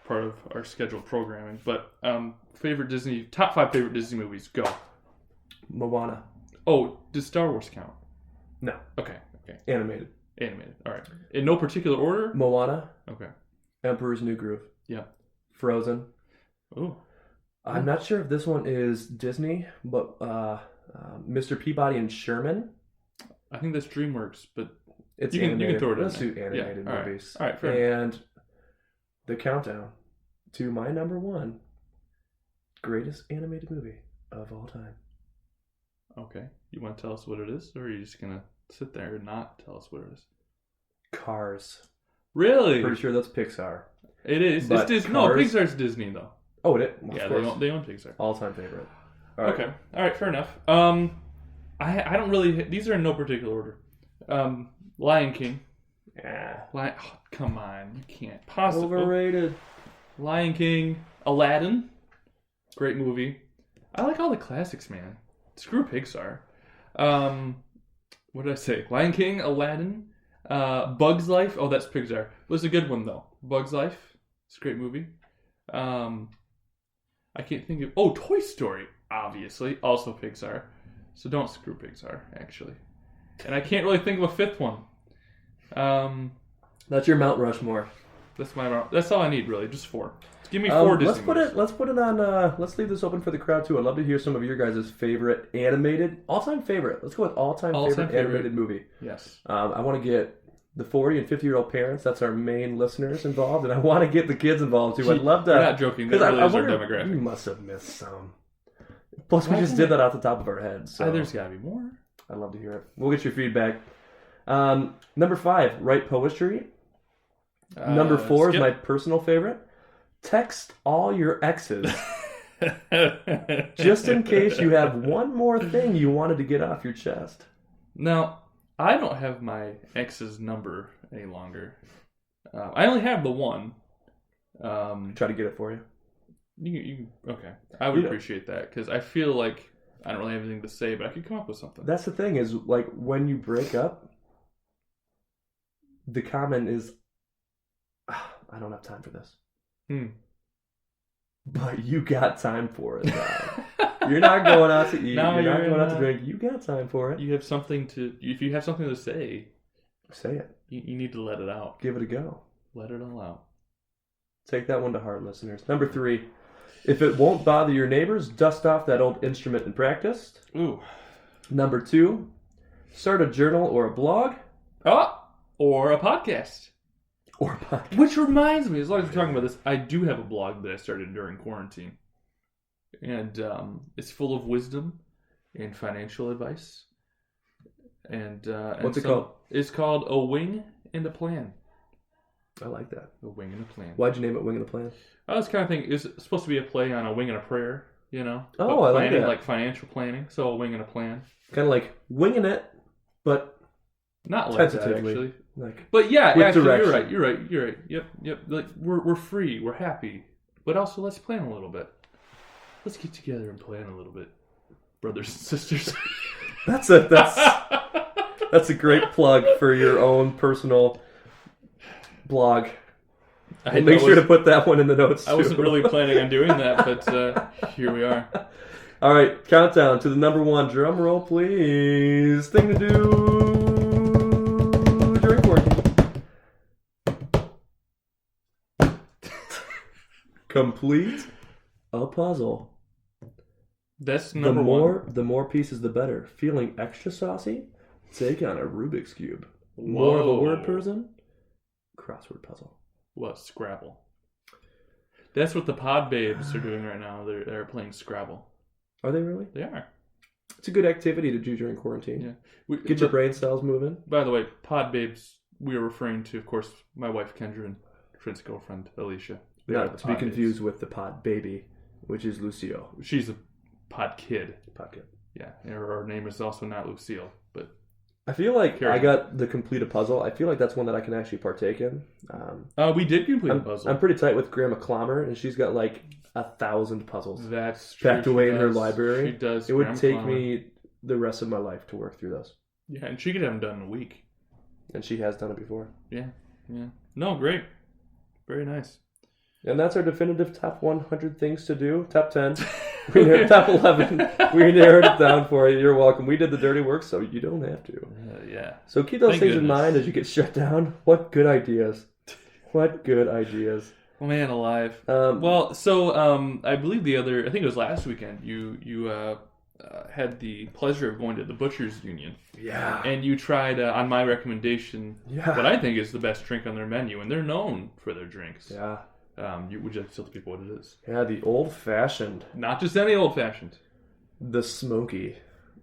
part of our scheduled programming. But top 5 favorite Disney movies. Go. Moana. Oh, does Star Wars count? No. Okay. Animated. All right. In no particular order? Moana. Okay. Emperor's New Groove. Yeah. Frozen. Oh. I'm not sure if this one is Disney, but Mr. Peabody and Sherman. I think that's DreamWorks, but It's you can throw it in. Let's do animated movies. All right, fair. And the countdown to my number 1 greatest animated movie of all time. Okay. You want to tell us what it is, or are you just going to sit there and not tell us what it is? Cars. Really? Pretty sure that's Pixar. It is. But it's Disney. No, Pixar's Disney, though. Oh, it is? Yeah, they own Pixar. All-time favorite. All right. Okay. All right, fair enough. I don't really... These are in no particular order. Lion King. Yeah. Come on. You can't possibly... Overrated. Lion King. Aladdin. Great movie. I like all the classics, man. Screw Pixar. What did I say? Lion King, Aladdin, Bug's Life. Oh, that's Pixar. It was a good one, though. Bug's Life. It's a great movie. I can't think of... Oh, Toy Story, obviously. Also Pixar. So don't screw Pixar, actually. And I can't really think of a 5th one. That's your Mount Rushmore. That's all I need, really. Just 4. Give me 4 Disney movies. Let's put it on. Let's leave this open for the crowd too. I'd love to hear some of your guys' favorite animated, all-time favorite. Let's go with all-time favorite animated movie. Yes. I want to get the 40 and 50-year-old parents. That's our main listeners involved, and I want to get the kids involved too. I'd love to. You're not joking. That really is our demographic. You must have missed some. Plus, we just did that off the top of our heads. So there's got to be more. I'd love to hear it. We'll get your feedback. Number 5, write poetry. Number 4 is my personal favorite. Text all your exes. Just in case you have one more thing you wanted to get off your chest. Now, I don't have my ex's number any longer. I only have the one. Try to get it for you. You okay. I would appreciate that, because I feel like I don't really have anything to say, but I could come up with something. That's the thing is, like, when you break up, the comment is, I don't have time for this. But you got time for it now. You're not going out to eat. You're not going out to drink. You got time for it. You have something to... If you have something to say... Say it. You need to let it out. Give it a go. Let it all out. Take that one to heart, listeners. Number 3. If it won't bother your neighbors, dust off that old instrument and practice. Ooh. Number 2. Start a journal or a blog. Or a podcast. Which reminds me, as long as we're talking about this, I do have a blog that I started during quarantine. And it's full of wisdom and financial advice. And what's it called? It's called A Wing and a Plan. I like that. A Wing and a Plan. Why'd you name it Wing and a Plan? I was kind of thinking, it's supposed to be a play on a wing and a prayer, you know? Oh, I like that. Like financial planning, so a wing and a plan. Kind of like winging it, but not like that, actually. But yeah, actually, you're right. Yep. Like we're free, we're happy, but also let's plan a little bit. Let's get together and plan a little bit, brothers and sisters. That's a great plug for your own personal blog. Make sure to put that one in the notes too. I wasn't really planning on doing that, but here we are. All right, countdown to the number 1. Drum roll, please. Thing to do during quarantine. Complete a puzzle. That's number 1. The more pieces, the better. Feeling extra saucy? Take on a Rubik's Cube. More of a word person? Crossword puzzle. What? Scrabble. That's what the Pod Babes are doing right now. They're playing Scrabble. Are they really? They are. It's a good activity to do during quarantine. Yeah. Get your brain cells moving. By the way, Pod Babes, we are referring to, of course, my wife Kendra and Trent's girlfriend Alicia. Not to be confused with the Pod Baby, which is Lucille. She's a Pod Kid. Pod Kid. Yeah, and her name is also not Lucille, but... I feel like I got the complete a puzzle. I feel like that's one that I can actually partake in. We did complete a puzzle. I'm pretty tight with Grandma Clommer, and she's got like 1,000 puzzles. That's true. Packed away in her library. She does. It would take me the rest of my life to work through those. Yeah, and she could have them done in a week. And she has done it before. Yeah. No, great. Very nice. And that's our definitive top 100 things to do. Top 10. We narrowed top 11. We narrowed it down for you. You're welcome. We did the dirty work, so you don't have to. Yeah. So keep those things in mind as you get shut down. What good ideas. What good ideas. Oh, man, alive. I believe I think it was last weekend, you had the pleasure of going to the Butchers Union. Yeah. And you tried, on my recommendation, what I think is the best drink on their menu, and they're known for their drinks. Yeah. Would you like to tell the people what it is? Yeah, the old-fashioned. Not just any old-fashioned. The smoky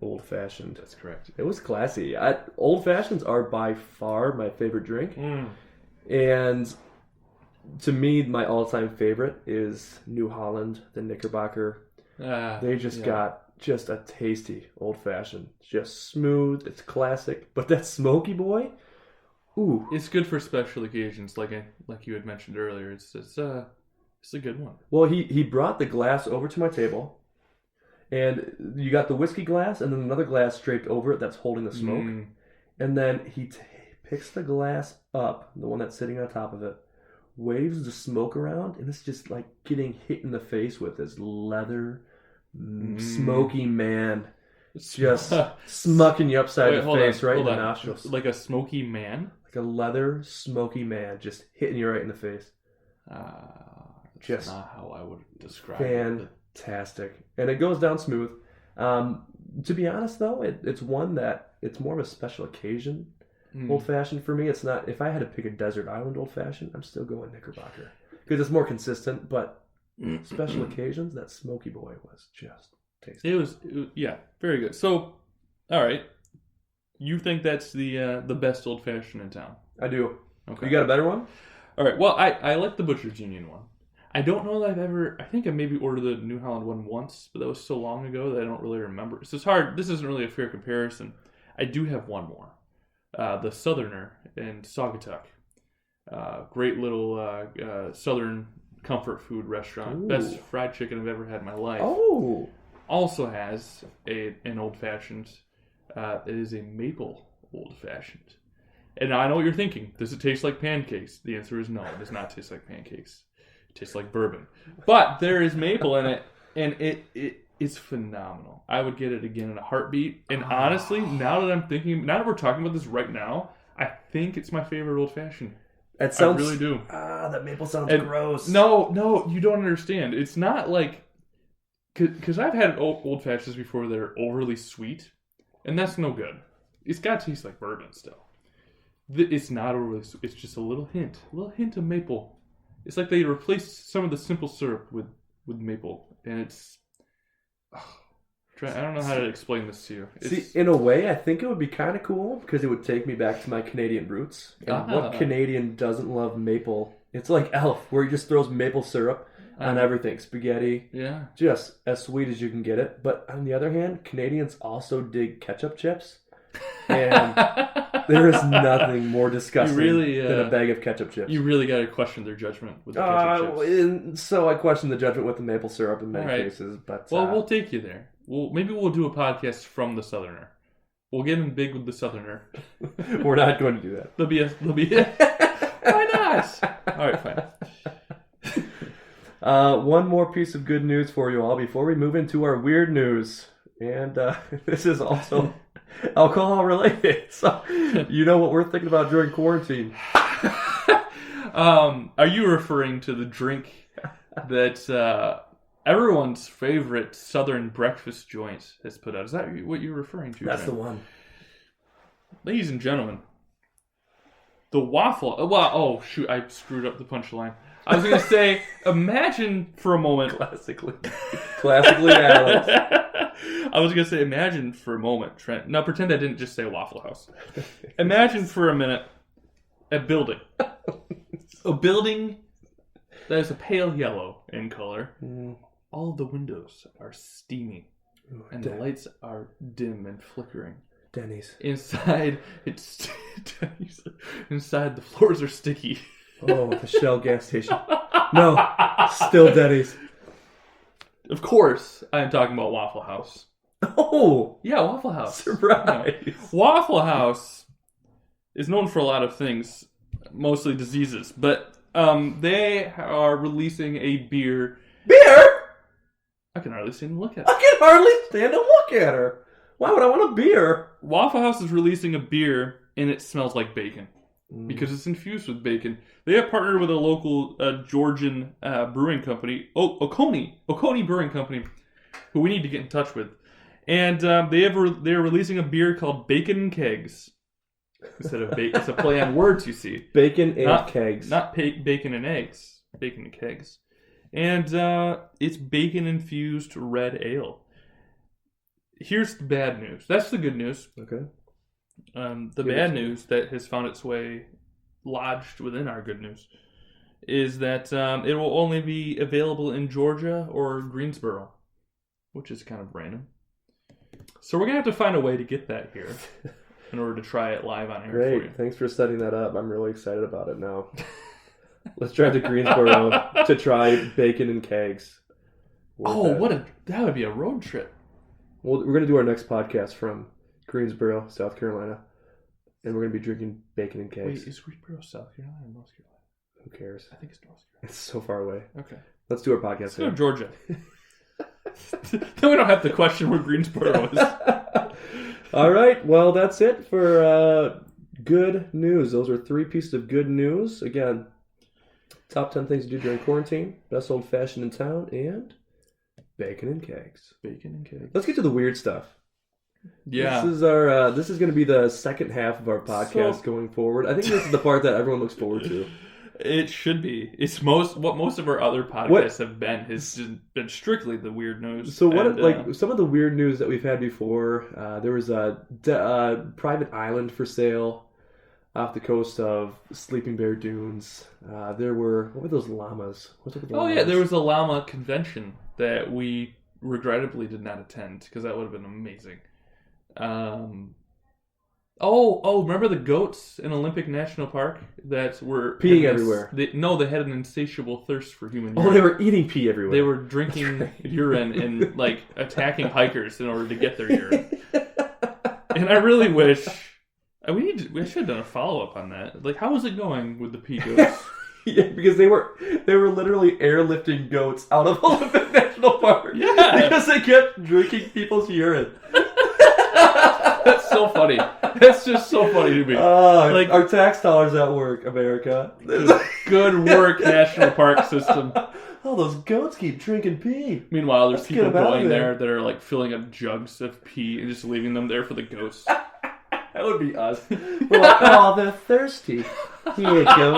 old-fashioned. That's correct. It was classy. Old-fashions are by far my favorite drink. And to me, my all-time favorite is New Holland, the Knickerbocker. They got just a tasty old-fashioned. Just smooth. It's classic. But that smoky boy... Ooh, it's good for special occasions, like you had mentioned earlier. It's a good one. Well, he brought the glass over to my table, and you got the whiskey glass, and then another glass draped over it that's holding the smoke, and then he picks the glass up, the one that's sitting on top of it, waves the smoke around, and it's just like getting hit in the face with this leather, smoky man, just smucking you upside the face, right in the nostrils, like a smoky man. A leather smoky man just hitting you right in the face. Just not how I would describe it. Fantastic. And it goes down smooth. To be honest though, it's one that it's more of a special occasion old fashioned for me. It's not, if I had to pick a desert island old fashioned, I'm still going Knickerbocker. Because it's more consistent, but special occasions, that smoky boy was just tasty. It was very good. So, all right. You think that's the best old fashioned in town? I do. Okay. You got a better one? All right. Well, I like the Butchers Union one. I don't know that I've ever. I think I maybe ordered the New Holland one once, but that was so long ago that I don't really remember. So it's hard. This isn't really a fair comparison. I do have one more. The Southerner in Saugatuck. Great little Southern comfort food restaurant. Ooh. Best fried chicken I've ever had in my life. Oh. Also has an old fashioned. It is a maple old-fashioned. And I know what you're thinking. Does it taste like pancakes? The answer is no. It does not taste like pancakes. It tastes like bourbon. But there is maple in it, and it is phenomenal. I would get it again in a heartbeat. And honestly, now that we're talking about this right now, I think it's my favorite old-fashioned. It sounds, I really do. That maple sounds gross. No, you don't understand. It's not like... Because I've had old-fashions before that are overly sweet. And that's no good. It's got to taste like bourbon still. It's not overly sweet. It's just a little hint of maple. It's like they replaced some of the simple syrup with maple. And it's... I don't know how to explain this to you. See, in a way, I think it would be kind of cool because it would take me back to my Canadian roots. And what Canadian doesn't love maple? It's like Elf, where he just throws maple syrup on everything. Spaghetti. Yeah. Just as sweet as you can get it. But on the other hand, Canadians also dig ketchup chips. And there is nothing more disgusting than a bag of ketchup chips. You really got to question their judgment with the ketchup chips. So I question the judgment with the maple syrup in many cases. But we'll take you there. Maybe we'll do a podcast from the Southerner. We'll get in big with the Southerner. We're not going to do that. There'll be Why not? All right, fine. One more piece of good news for you all before we move into our weird news. And this is also alcohol related. So you know what we're thinking about during quarantine. Are you referring to the drink that everyone's favorite Southern breakfast joint has put out? Is that what you're referring to? That's the one. Ladies and gentlemen, the waffle... oh, shoot, I screwed up the punchline. I was going to say, imagine for a moment... Classically Alex. I was going to say, imagine for a moment, Trent. Now, pretend I didn't just say Waffle House. Imagine for a minute a building. A building that is a pale yellow in color. All of the windows are steamy. And the lights are dim and flickering. Denny's. Inside, Denny's. Inside, the floors are sticky. Oh, the Shell gas station. No, still Denny's. Of course, I'm talking about Waffle House. Oh! Yeah, Waffle House. Surprise! Yeah. Waffle House is known for a lot of things, mostly diseases, but They are releasing a beer. Beer? I can hardly stand to look at I it. can hardly stand to look at her. Why would I want a beer? Waffle House is releasing a beer, and it smells like bacon. Because it's infused with bacon. They have partnered with a local Georgian brewing company, Oconee Brewing Company, who we need to get in touch with. And they're releasing a beer called Bacon and Kegs. Instead of bacon, it's a play on words, you see. Bacon and kegs. Not bacon and eggs. Bacon and kegs. And it's bacon-infused red ale. Here's the bad news. That's the good news. Okay. The bad news that has found its way lodged within our good news is that it will only be available in Georgia or Greensboro, which is kind of random. So we're going to have to find a way to get that here in order to try it live on air for you. Great. Thanks for setting that up. I'm really excited about it now. Let's drive to Greensboro to try bacon and kegs. That would be a road trip. Well, we're going to do our next podcast from Greensboro, South Carolina, and we're going to be drinking bacon and kegs. Wait, is Greensboro South Carolina or North Carolina? Who cares? I think it's North Carolina. It's so far away. Okay. Let's do our podcast. Let's go to Georgia. Then we don't have to question where Greensboro is. All right. Well, that's it for good news. Those are 3 pieces of good news. Again, top 10 things to do during quarantine, best old fashioned in town, and bacon and kegs. Bacon and kegs. Let's get to the weird stuff. Yeah. This is our. This is going to be the second half of our podcast going forward. I think this is the part that everyone looks forward to. It should be. It's what most of our other podcasts have been. Has been strictly the weird news. So what? Some of the weird news that we've had before. There was a private island for sale off the coast of Sleeping Bear Dunes. What were those llamas? What's up with the llamas? Yeah, there was a llama convention that we regrettably did not attend because that would have been amazing. Remember the goats in Olympic National Park that were peeing everywhere? They had an insatiable thirst for human urine. Oh, they were eating pee everywhere. They were drinking urine and attacking hikers in order to get their urine. And I really wish we should have done a follow up on that. How was it going with the pee goats? Yeah, because they were literally airlifting goats out of Olympic National Park. Yeah, because they kept drinking people's urine. That's so funny. That's just so funny to me. Our tax dollars at work, America. Good work, National Park System. Oh, those goats keep drinking pee. Meanwhile, there's people going there that are filling up jugs of pee and just leaving them there for the ghosts. That would be us. We're like, oh, they're thirsty. Here you go.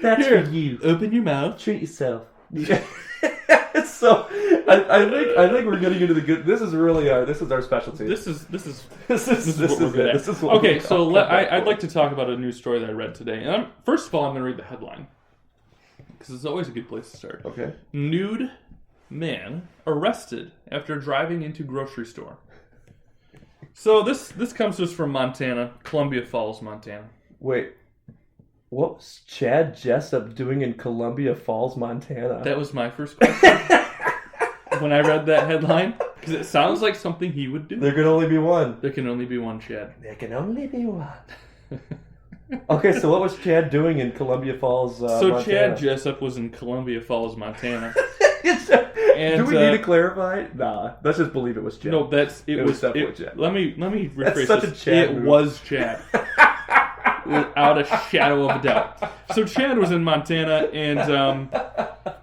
That's for you. Open your mouth. Treat yourself. So, I think we're getting into the good. This is really our specialty. This is what we're good at. Okay, so I'd like to talk about a news story that I read today. And first of all, I'm going to read the headline because it's always a good place to start. Okay. Nude man arrested after driving into grocery store. So this comes to us from Montana, Columbia Falls, Montana. Wait. What was Chad Jessup doing in Columbia Falls, Montana? That was my first question when I read that headline, because it sounds like something he would do. There can only be one. There can only be one Chad. There can only be one. Okay, so what was Chad doing in Columbia Falls, Montana? Chad Jessup was in Columbia Falls, Montana. And, do we need to clarify? Nah, let's just believe it was Chad. No, it was definitely Chad. Let me rephrase That's such this. A Chad it move. Was Chad. Without a shadow of a doubt. So Chad was in Montana, and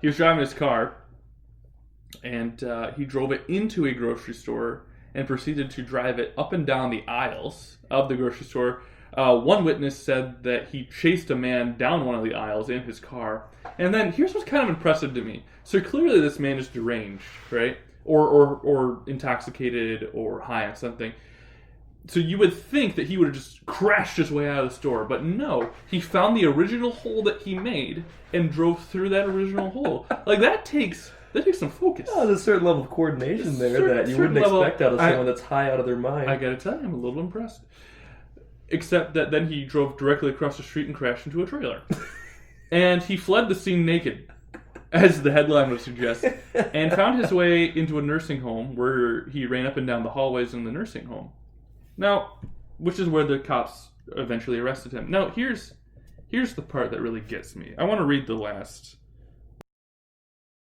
he was driving his car, and he drove it into a grocery store and proceeded to drive it up and down the aisles of the grocery store. One witness said that he chased a man down one of the aisles in his car. And then here's what's kind of impressive to me. So clearly this man is deranged, right? Or intoxicated or high on something. So you would think that he would have just crashed his way out of the store. But no, he found the original hole that he made and drove through that original hole. That takes some focus. Oh, there's a certain level of coordination there that you wouldn't expect out of someone that's high out of their mind. I gotta tell you, I'm a little impressed. Except that then he drove directly across the street and crashed into a trailer. And he fled the scene naked, as the headline would suggest, and found his way into a nursing home where he ran up and down the hallways in the nursing home. Now, which is where the cops eventually arrested him. Now, here's here's the part that really gets me. I want to read the last